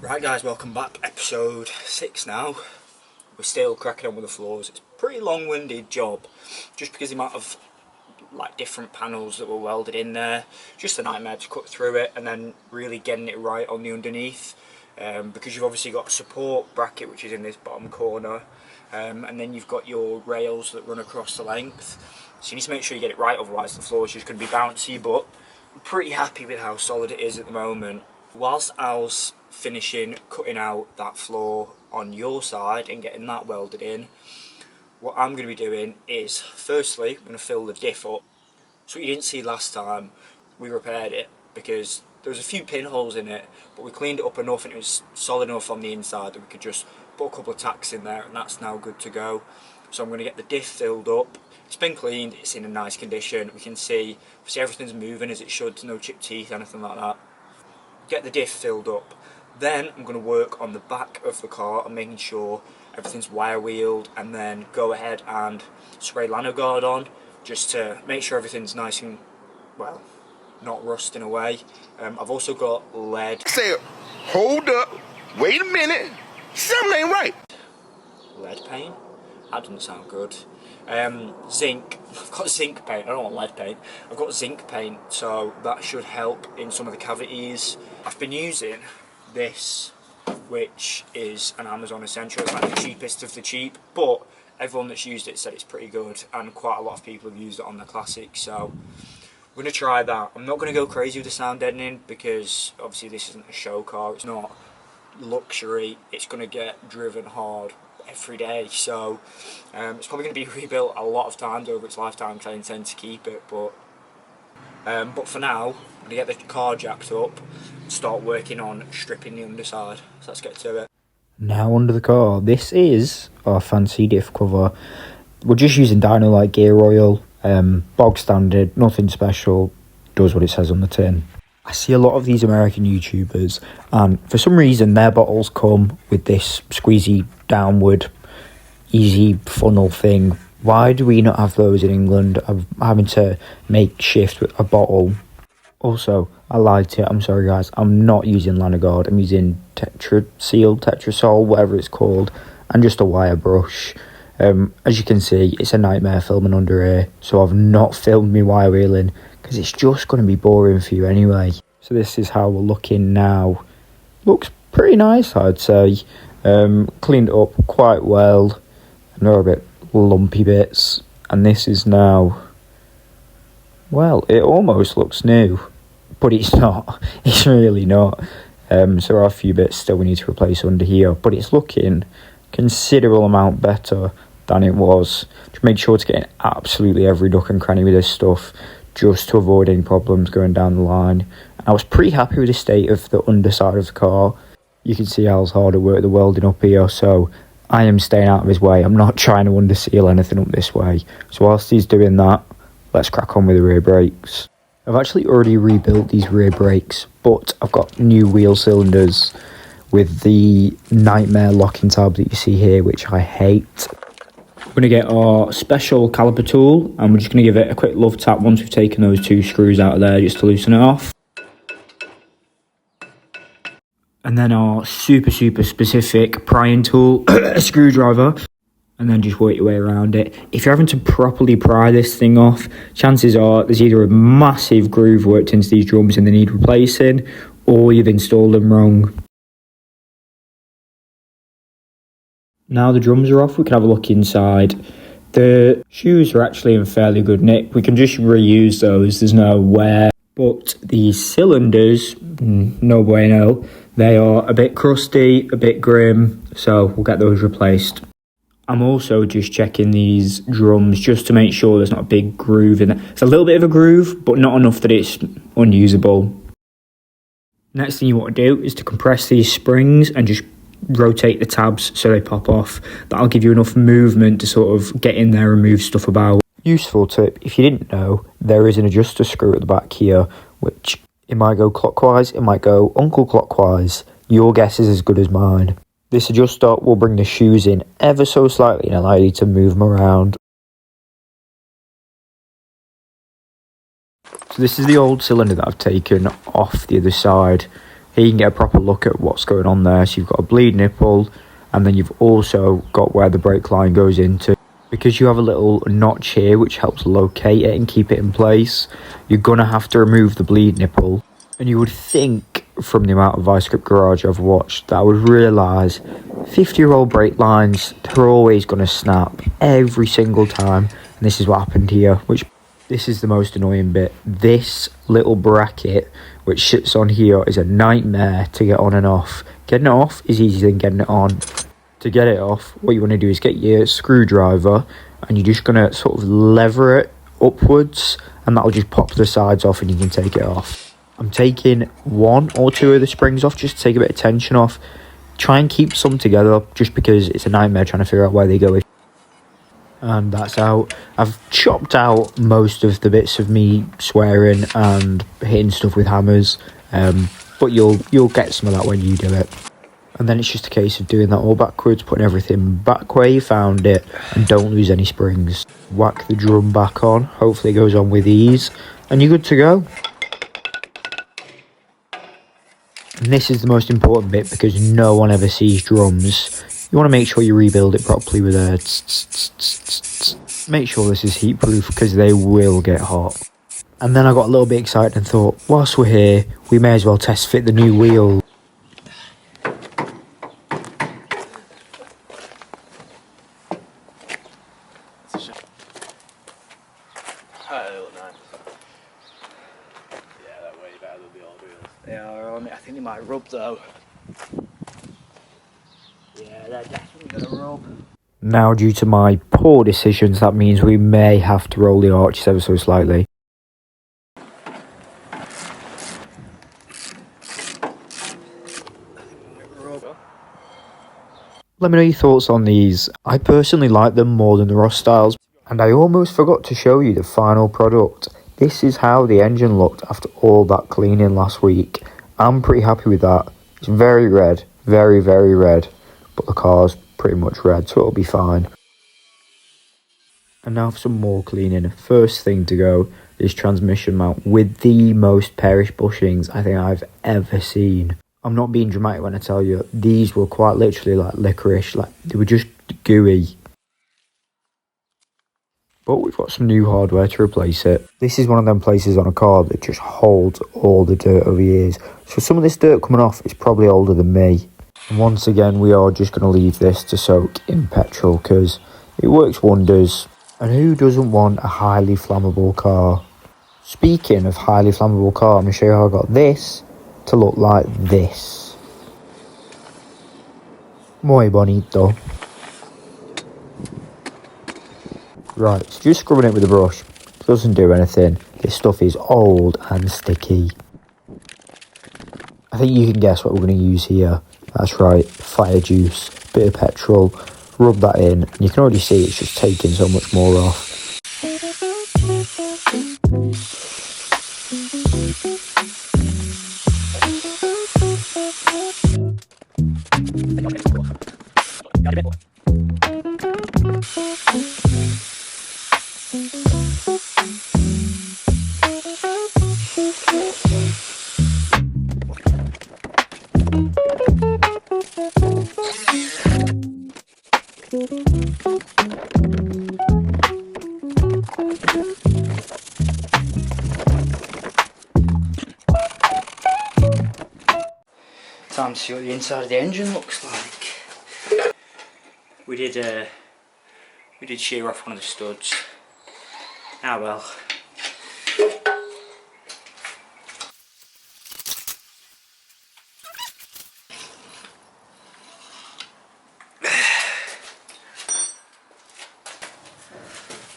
Right guys, welcome back. Episode 6 now. We're still cracking on with the floors. It's a pretty long-winded job, just because the amount of different panels that were welded in there. Just a nightmare to cut through it and then really getting it right on the underneath. Because you've obviously got a support bracket which is in this bottom corner, and then you've got your rails that run across the length. So you need to make sure you get it right, otherwise the floor is just going to be bouncy. But I'm pretty happy with how solid it is at the moment. Whilst Al's finishing cutting out that floor on your side and getting that welded in, what I'm going to be doing is, firstly, I'm going to fill the diff up. So what you didn't see last time, we repaired it because there was a few pinholes in it, but we cleaned it up enough and it was solid enough on the inside that we could just put a couple of tacks in there, and that's now good to go. So I'm going to get the diff filled up. It's been cleaned, it's in a nice condition. We can see everything's moving as it should, no chipped teeth, anything like that. Get the diff filled up. Then I'm going to work on the back of the car and making sure everything's wire wheeled, and then go ahead and spray lano guard on just to make sure everything's nice and, well, not rusting away. I've also got lead. Say, hold up, wait a minute, something ain't right. Lead paint? That doesn't sound good. Zinc. I've got zinc paint. I don't want lead paint. I've got zinc paint, so that should help in some of the cavities. I've been using this, which is an Amazon Essential. It's like the cheapest of the cheap, but everyone that's used it said it's pretty good, and quite a lot of people have used it on the Classic, so we're going to try that. I'm not going to go crazy with the sound deadening because obviously this isn't a show car, it's not luxury, it's going to get driven hard every day, so it's probably going to be rebuilt a lot of times over its lifetime because I intend to keep it, but for now I'm going to get the car jacked up and start working on stripping the underside. So let's get to it. Now under the car, this is our fancy diff cover. We're just using Dyno Light gear oil, bog standard, nothing special, does what it says on the tin. I see a lot of these American YouTubers, and for some reason their bottles come with this squeezy downward easy funnel thing. Why do we not have those in England? I'm having to make shift with a bottle. Also, I lied to you, I'm sorry guys, I'm not using Lanagard, I'm using Tetrasol, whatever it's called, and just a wire brush. As you can see, it's a nightmare filming under here, so I've not filmed me wire wheeling, because it's just going to be boring for you anyway. So this is how we're looking now. Looks pretty nice, I'd say. Cleaned it up quite well. There are a bit lumpy bits, and this is now, well, it almost looks new, but it's not. It's really not. So there are a few bits still we need to replace under here, but it's looking considerable amount better than it was. Just made sure to get in absolutely every nook and cranny with this stuff, just to avoid any problems going down the line. I was pretty happy with the state of the underside of the car. You can see Al's hard at work the welding up here, so I am staying out of his way. I'm not trying to underseal anything up this way. So whilst he's doing that, let's crack on with the rear brakes. I've actually already rebuilt these rear brakes, but I've got new wheel cylinders with the nightmare locking tab that you see here, which I hate. We're going to get our special caliper tool, and we're just going to give it a quick love tap once we've taken those two screws out of there, just to loosen it off. And then our super specific prying tool, a screwdriver, and then just work your way around it. If you're having to properly pry this thing off, chances are there's either a massive groove worked into these drums and they need replacing, or you've installed them wrong. Now the drums are off, we can have a look inside. The shoes are actually in fairly good nick. We can just reuse those, there's no wear. But the cylinders, no bueno. They are a bit crusty, a bit grim, so we'll get those replaced. I'm also just checking these drums just to make sure there's not a big groove in there. It's a little bit of a groove, but not enough that it's unusable. Next thing you want to do is to compress these springs and just rotate the tabs so they pop off. That'll give you enough movement to sort of get in there and move stuff about. Useful tip, if you didn't know, there is an adjuster screw at the back here, which it might go clockwise, it might go uncle-clockwise. Your guess is as good as mine. This adjuster will bring the shoes in ever so slightly and allow you to move them around. So this is the old cylinder that I've taken off the other side. Here you can get a proper look at what's going on there. So you've got a bleed nipple, and then you've also got where the brake line goes into. Because you have a little notch here which helps locate it and keep it in place, you're going to have to remove the bleed nipple. And you would think, from the amount of Vice Grip Garage I've watched, that I would realise 50-year-old brake lines, they're always going to snap every single time. And this is what happened here, this is the most annoying bit. This little bracket which sits on here is a nightmare to get on and off. Getting it off is easier than getting it on. To get it off, what you want to do is get your screwdriver and you're just going to sort of lever it upwards, and that'll just pop the sides off and you can take it off. I'm taking 1 or 2 of the springs off just to take a bit of tension off. Try and keep some together just because it's a nightmare trying to figure out where they go. And that's out. I've chopped out most of the bits of me swearing and hitting stuff with hammers, but you'll get some of that when you do it. And then it's just a case of doing that all backwards, putting everything back where you found it, and don't lose any springs. Whack the drum back on, hopefully it goes on with ease, and you're good to go. And this is the most important bit because no one ever sees drums. You want to make sure you rebuild it properly with a make sure this is heat proof because they will get hot. And then I got a little bit excited and thought, whilst we're here, we may as well test fit the new wheel. They are on it. I think they might rub though. Yeah, they're definitely going to rub. Now, due to my poor decisions, that means we may have to roll the arches ever so slightly. Let me know your thoughts on these. I personally like them more than the Ross styles. And I almost forgot to show you the final product. This is how the engine looked after all that cleaning last week. I'm pretty happy with that. It's very red, very, very red. But the car's pretty much red, so it'll be fine. And now for some more cleaning. First thing to go is transmission mount with the most perish bushings I think I've ever seen. I'm not being dramatic when I tell you, these were quite literally like licorice, like they were just gooey. But we've got some new hardware to replace it. This is one of them places on a car that just holds all the dirt over years. So some of this dirt coming off is probably older than me. And once again, we are just going to leave this to soak in petrol because it works wonders. And who doesn't want a highly flammable car? Speaking of highly flammable car, I'm going to show you how I got this to look like this. Muy bonito. Right, so just scrubbing it with a brush. Doesn't do anything. This stuff is old and sticky. I think you can guess what we're going to use here. That's right, fire juice, bit of petrol, rub that in, and you can already see it's just taking so much more off. Time to see what the inside of the engine looks like. We did shear off one of the studs. Ah well.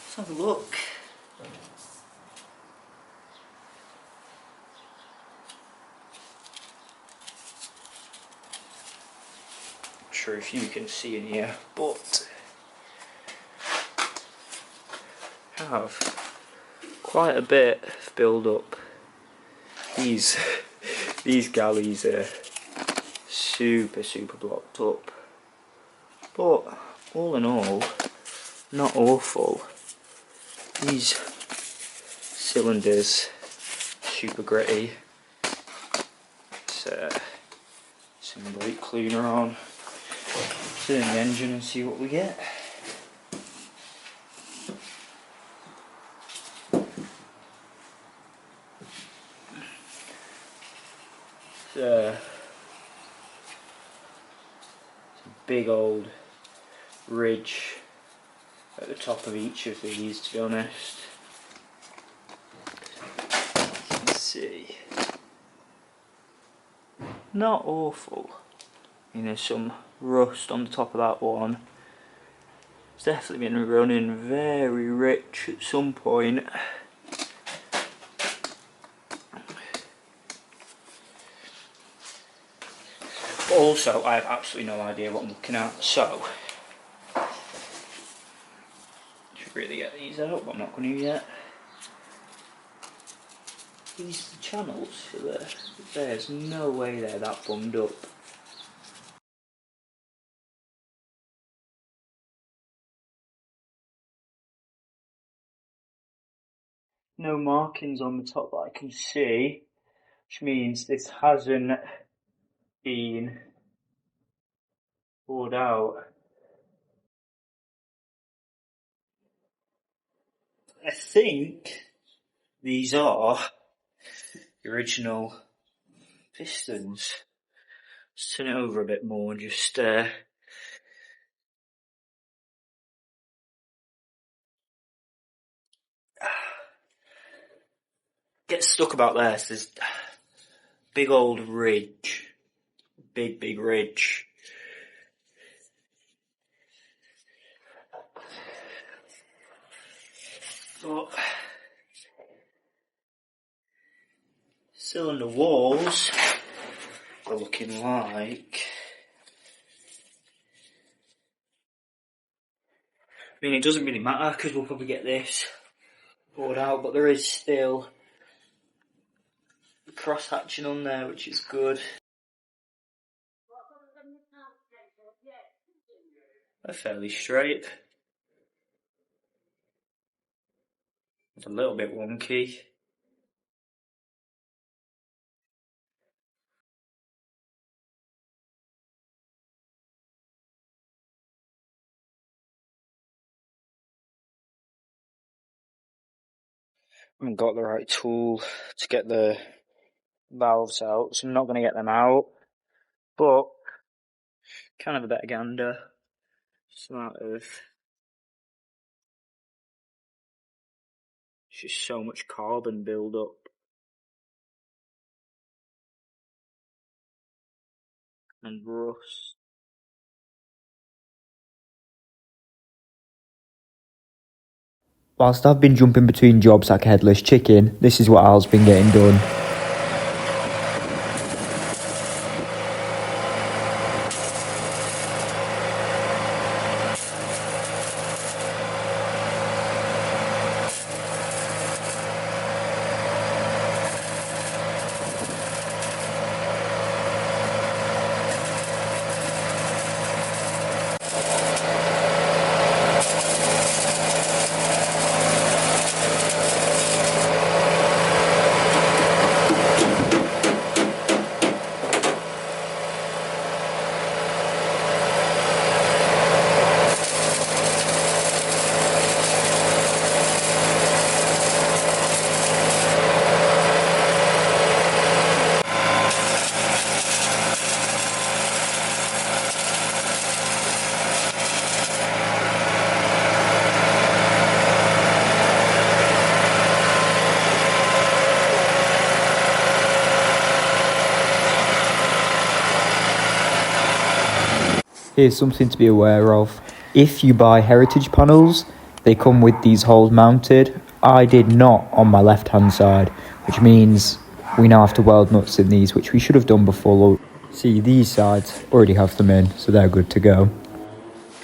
Let's have a look. Sure if you can see in here, but have quite a bit of build up. These galleys are super blocked up, but all in all not awful. These cylinders super gritty, some brake cleaner on, turn the engine and see what we get. It's a big old ridge at the top of each of these, to be honest. Let's see. Not awful. You know, some rust on the top of that one. It's definitely been running very rich at some point. Also, I have absolutely no idea what I'm looking at, so should really get these out, but I'm not going to yet. These channels for this, there's no way they're that bummed up. No markings on the top that I can see, which means this hasn't been poured out. I think these are the original pistons. Let's turn it over a bit more and just get stuck about there. So there's big old ridge, big ridge. But cylinder walls are looking like, I mean, it doesn't really matter because we'll probably get this poured out, but there is still cross hatching on there, which is good. They're fairly straight. It's a little bit wonky. I haven't got the right tool to get the valves out, so I'm not going to get them out, but kind of a better gander. Sort of. It's just so much carbon build up. And rust. Whilst I've been jumping between jobs like a headless chicken, this is what Al's been getting done. Here's something to be aware of. If you buy heritage panels, they come with these holes mounted. I did not on my left hand side, which means we now have to weld nuts in these, which we should have done before. See, these sides already have them in, so they're good to go.